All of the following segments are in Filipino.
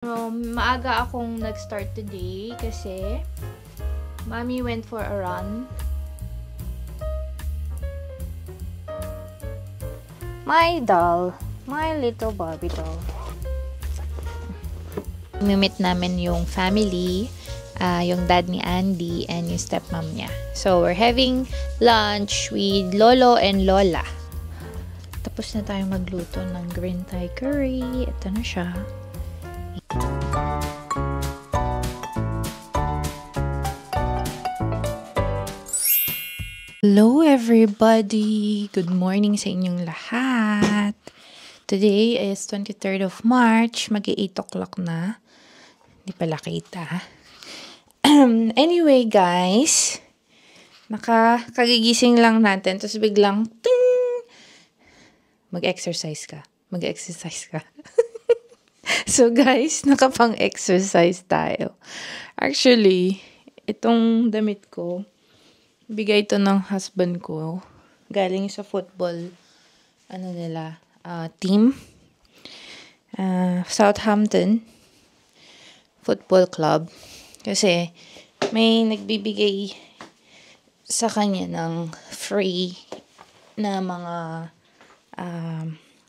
Maaga akong nag-start today kasi Mommy went for a run. My doll. My little Barbie doll. Mimit namin yung family, yung dad ni Andy and yung stepmom niya. So, we're having lunch with Lolo and Lola. Tapos na tayong magluto ng green Thai curry. Ito na siya. Hello everybody! Good morning sa inyong lahat! Today is 23rd of March. Mag-8 o'clock na. Hindi pala kita. Anyway guys, kagigising lang natin. Tapos biglang, ting! Mag-exercise ka. So guys, nakapang-exercise tayo. Actually, itong damit ko, bigay ito ng husband ko. Galing sa football, team. Southampton Football Club. Kasi, may nagbibigay sa kanya ng free na mga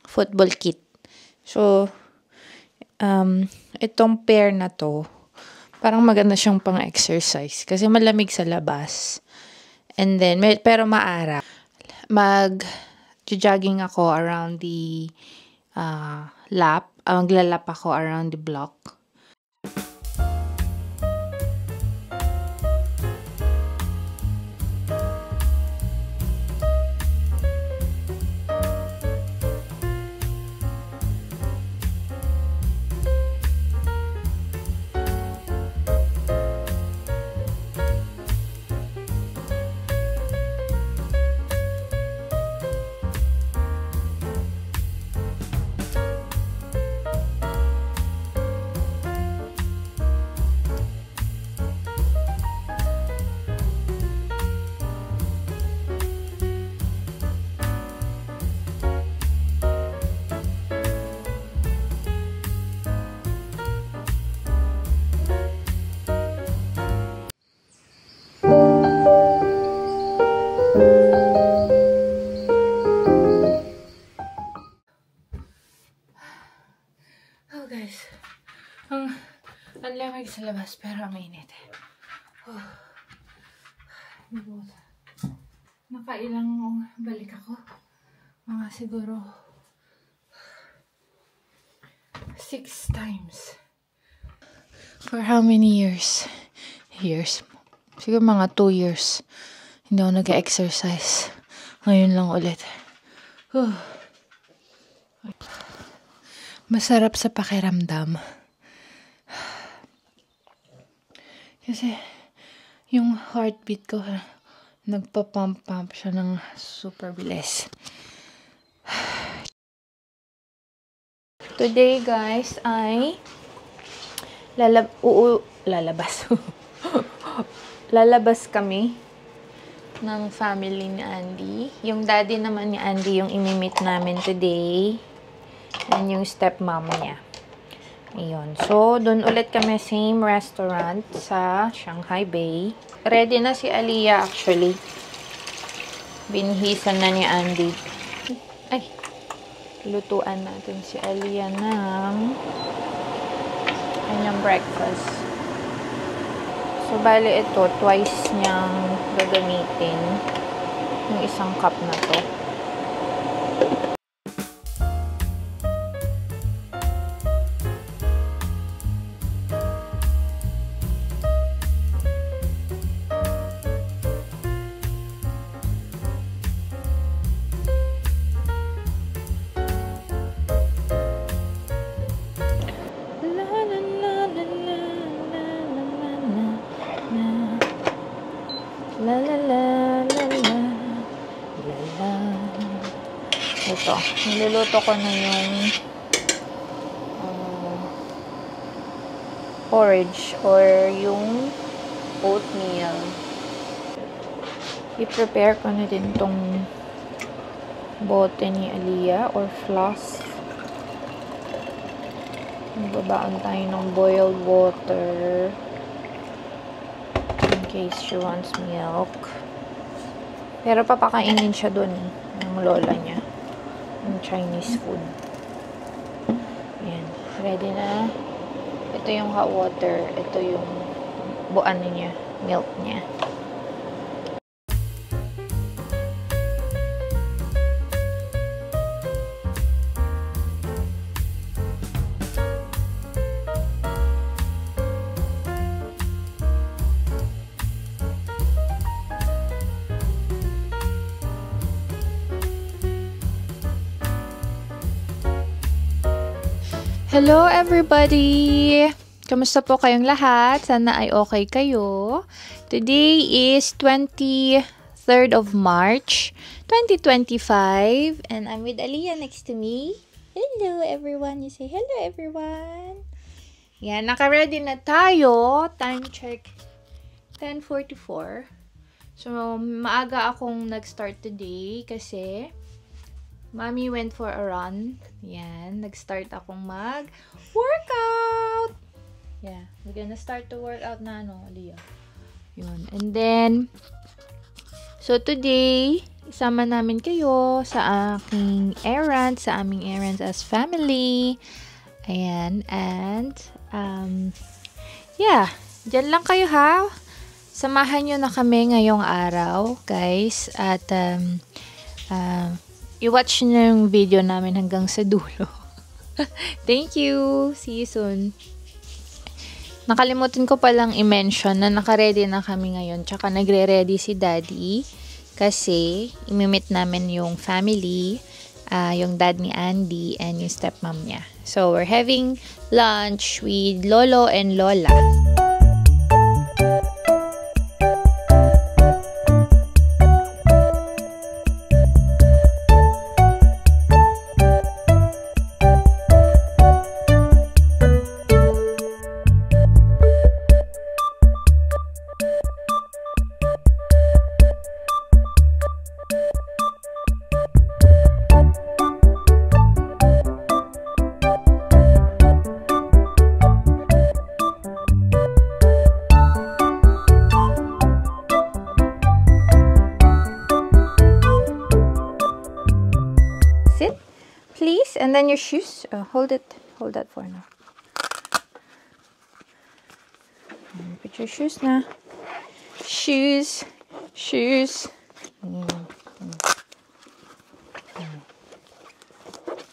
football kit. So, itong pair na to, parang maganda siyang pang-exercise. Kasi malamig sa labas. And then, pero maara. Mag-jogging ako around the lap. Maglalap ako around the block. Oh guys, ang lamig sa labas pero ang init. Nakailang balik ako. Mga siguro 6 times. For how many years? Siguro mga 2 years. Hindi ako nag-exercise. Ngayon lang ulit. Masarap sa pakiramdam. Kasi, yung heartbeat ko, nagpa-pump siya ng super bilis. Today, guys, ay lalabas. Lalabas kami ng family ni Andy. Yung daddy naman ni Andy yung imimit namin today. And yung stepmom niya. Ayun. So, doon ulit kami same restaurant sa Shanghai Bay. Ready na si Aliyah actually. Binhisan na ni Andy. Ay! Lutuan natin si Aliyah ng kanyang breakfast. So, bali ito, twice niyang gagamitin yung isang cup na to. Ito, niluluto ko na yung porridge or yung oatmeal. I-prepare ko na din tong bote ni Aliyah or floss. Magbabaon tayo ng boiled water in case she wants milk. Pero papakainin siya dun ng lola niya. Ng Chinese food. Ayan. Ready na. Ito yung hot water. Ito yung buan niya. Milk niya. Hello everybody! Kamusta po kayong lahat? Sana ay okay kayo. Today is 23rd of March, 2025. And I'm with Aliyah next to me. Hello everyone! You say hello everyone! Yan, naka-ready na tayo. Time check, 10:44. So, maaga akong nag-start today kasi Mommy went for a run. Yan. Nag-start akong mag-workout. Yeah. We're gonna start to work out na, Aliyah. Yun. And then, so today, isama namin kayo sa aking errands, sa aming errands as family. Ayan. And, yeah. Diyan lang kayo, ha? Samahan nyo na kami ngayong araw, guys. At, i-watch nyo yung video namin hanggang sa dulo. Thank you! See you soon. Nakalimutan ko palang i-mention na naka-ready na kami ngayon. Tsaka nagre-ready si Daddy. Kasi, imimit namin yung family. Yung dad ni Andy and yung stepmom niya. So, we're having lunch with Lolo and Lola. Please, and then your shoes. Hold that for now. Put your shoes now. Shoes.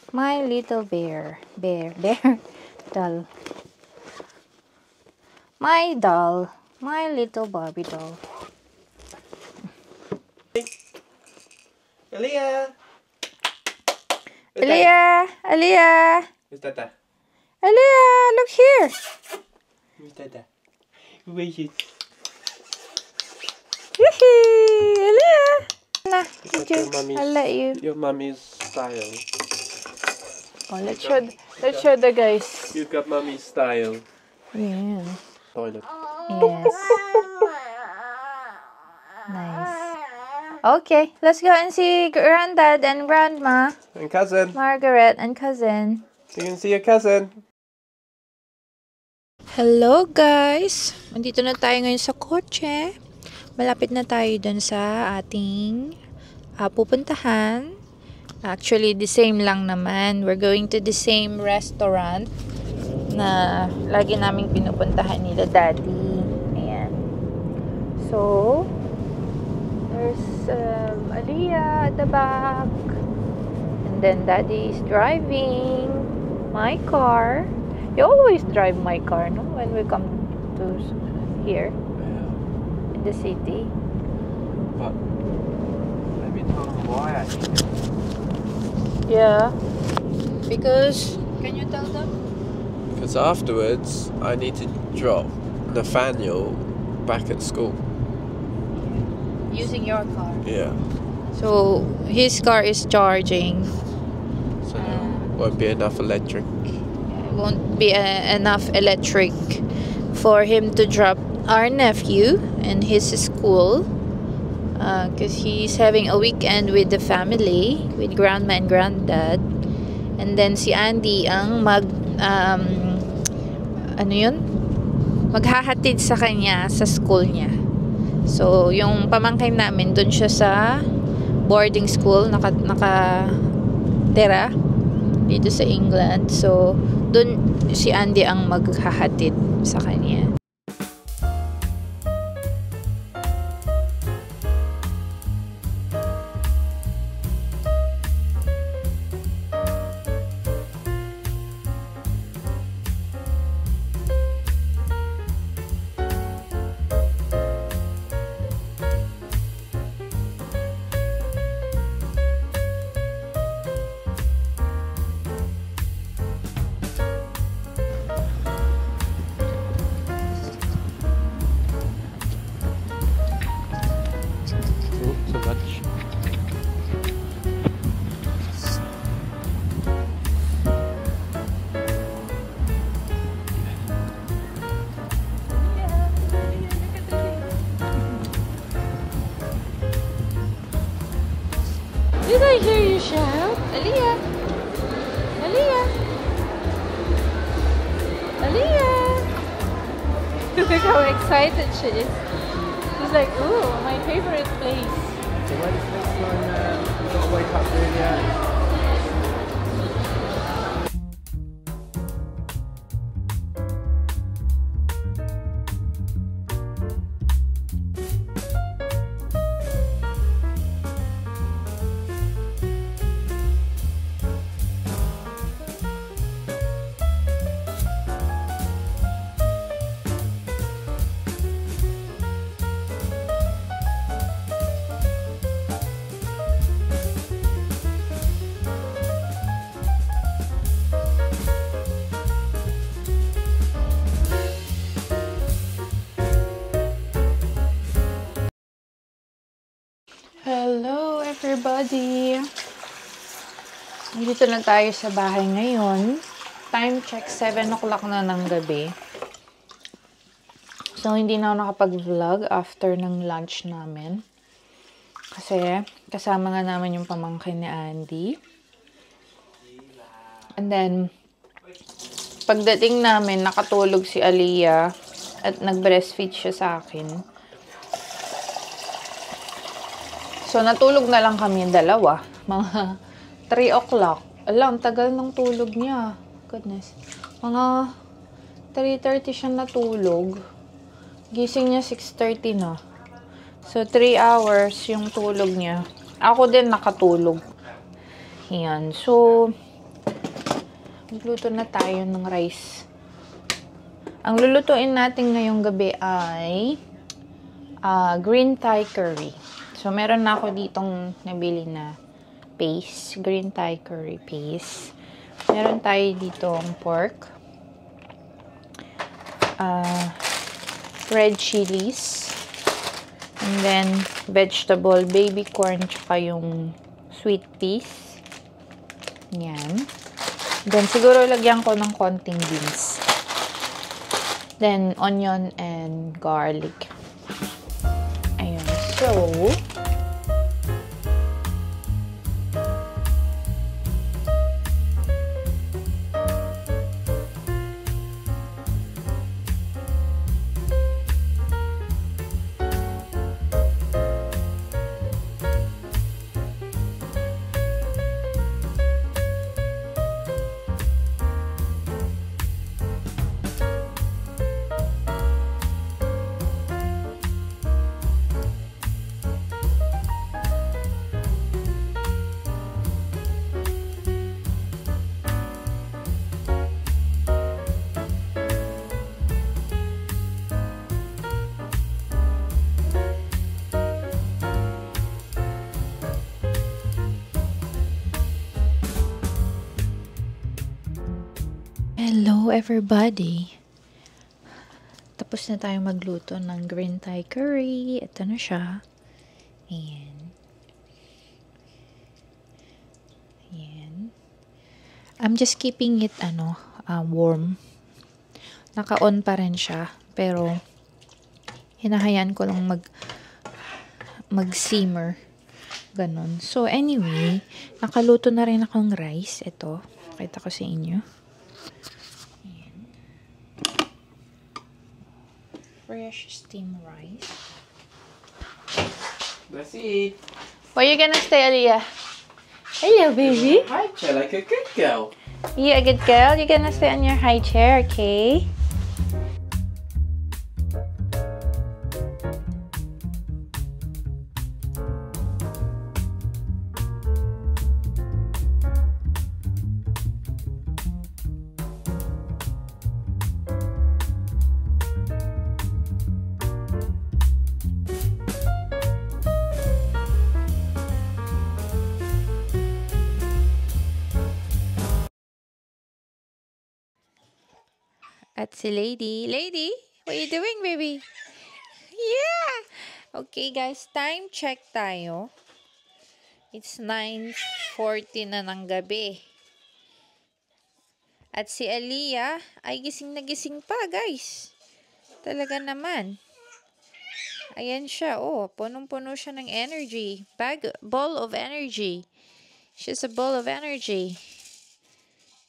My little bear doll. My doll. My little Barbie doll. Aliyah! Aliyah! Who's Dada? Aliyah, look here. Who's Dada? Where is it? Yee! Aliyah! Nah, I'll let you. Your mommy's style. Oh, let's show the guys. You got mommy's style. Yeah. Toilet. Yes. Nice. Okay, let's go and see Granddad and Grandma. And cousin. Margaret and cousin. You can see your cousin. Hello guys! Nandito na tayo ngayon sa kotse. Malapit na tayo dun sa ating pupuntahan. Actually, the same lang naman. We're going to the same restaurant na lagi naming pinupuntahan nila Daddy. Ayan. So, there's Aliyah at the back. And then Daddy is driving my car. You always drive my car, no? When we come to here in the city. But let me tell them why I think. Yeah. Because, can you tell them? Because afterwards, I need to drop Nathaniel back at school. Using your car. Yeah. So, his car is charging. So there won't be enough electric. Won't be enough electric for him to drop our nephew in his school because he's having a weekend with the family, with grandma and granddad, and then si Andy ang ano yun? Maghahatid sa kanya sa school niya. So, yung pamangkin namin, dun siya sa boarding school, nakatira dito sa England. So, dun si Andy ang maghahatid sa kanya. So much. Did I hear you shout? Aliyah! Aliyah! Aliyah! Look how excited she is. She's like, ooh, my favorite place. So when's next one? We've got to wake up really early. Hello everybody! Dito na tayo sa bahay ngayon. Time check, 7 o'clock na ng gabi. So, hindi na ako nakapag-vlog after ng lunch namin. Kasi, kasama nga namin yung pamangkin ni Andy. And then, pagdating namin, nakatulog si Aliyah at nag-breastfeed siya sa akin. So, natulog na lang kami dalawa. Mga 3 o'clock. Alam, tagal ng tulog niya. Goodness. Mga 3:30 siya natulog. Gising niya 6:30 na. So, 3 hours yung tulog niya. Ako din nakatulog. Yan. So, magluto na tayo ng rice. Ang lulutuin natin ngayong gabi ay green Thai curry. So, meron na ako ditong nabili na paste. Green Thai curry paste. Meron tayo ditong pork. Red chilies. And then, vegetable, baby corn, tsaka yung sweet peas. Yan. Then, siguro lagyan ko ng konting beans. Then, onion and garlic. Ayun. So, hello everybody! Tapos na tayo magluto ng green Thai curry. Ito na siya. Ayan. Ayan. I'm just keeping it warm. Naka-on pa rin siya. Pero, hinahayaan ko lang mag-simmer. Ganon. So, anyway, nakaluto na rin akong rice. Ito. Pakita ko sa inyo. Ayan. fresh steamed rice. Let's eat. Where you gonna stay, Aliyah? Hello, baby. High chair like a good girl. You a good girl? You're gonna stay on your high chair, okay? At si Lady. Lady, what are you doing, baby? Yeah! Okay, guys. Time check tayo. It's 9:40 na ng gabi. At si Aliyah ay gising na gising pa, guys. Talaga naman. Ayan siya. Oh, punong-puno siya ng energy. Ball of energy. She's a ball of energy.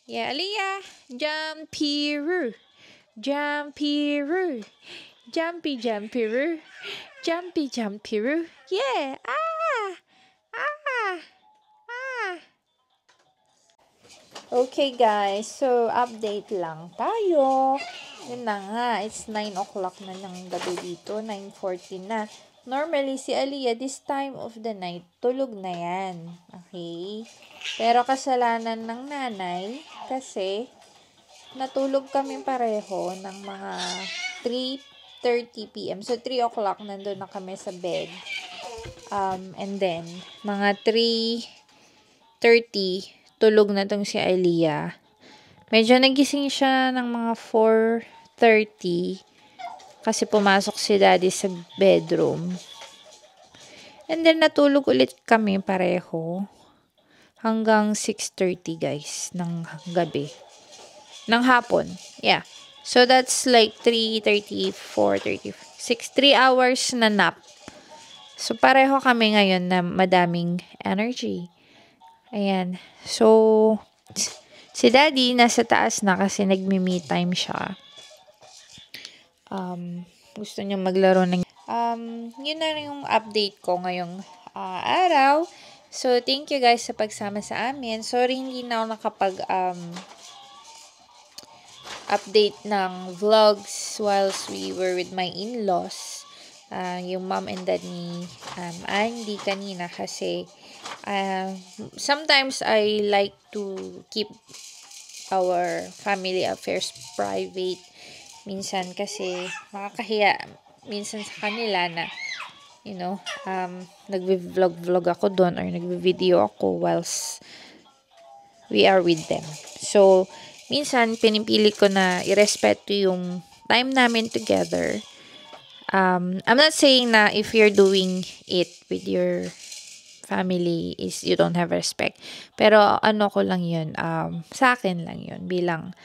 Yeah, Aliyah. Jumpy-roo. Jumpy-roo. Jumpy, jumpy-roo. Jumpy, jumpy-roo. Yeah. Ah. Ah. Ah. Okay, guys. So, update lang tayo. Yun na nga. It's 9 o'clock na ng gabi dito. 9:40 na. Normally, si Aliyah, this time of the night, tulog na yan. Okay? Pero kasalanan ng nanay kasi natulog kami pareho ng mga 3:30 p.m. So, 3 o'clock nandun na kami sa bed. And then, mga 3:30, tulog na tong si Aliyah. Medyo nagising siya ng mga 4:30 kasi pumasok si daddy sa bedroom. And then, natulog ulit kami pareho hanggang 6:30, guys, ng gabi. Ng hapon. Yeah. So, that's like 3:30, 4:30, 3 hours na nap. So, pareho kami ngayon na madaming energy. Ayan. So, si daddy nasa taas na kasi nagmi-me time siya. Gusto niya maglaro ng... yun na yung update ko ngayong araw. So, thank you guys sa pagsama sa amin. Sorry, hindi na ako nakapag... update ng vlogs whilst we were with my in-laws. Yung mom and dad ni Andy kanina kasi sometimes I like to keep our family affairs private. Minsan kasi nakakahiya minsan sa kanila na nagvi-vlog ako doon or nagvi-video ako whilst we are with them. So, minsan, pinipili ko na irespeto yung time namin together. I'm not saying na if you're doing it with your family is you don't have respect. Pero ano ko lang yun, sa akin lang yun, bilang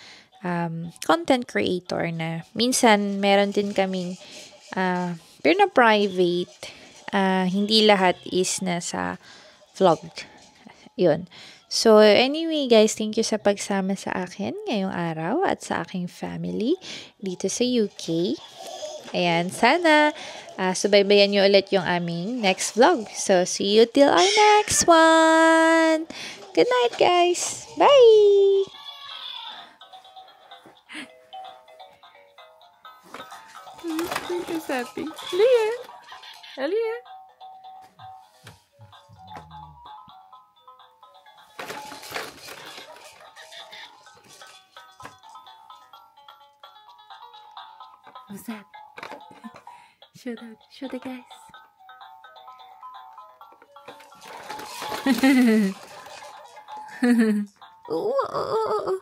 content creator na minsan meron din kaming pero na private, hindi lahat is nasa vlog. Yun. So, anyway guys, thank you sa pagsama sa akin ngayong araw at sa aking family dito sa UK. Ayan, sana subaybayan nyo ulit yung aming next vlog. So, see you till our next one! Good night guys! Bye! Who's happy? Aliyah! Aliyah! What's that? Show the guys. Oh.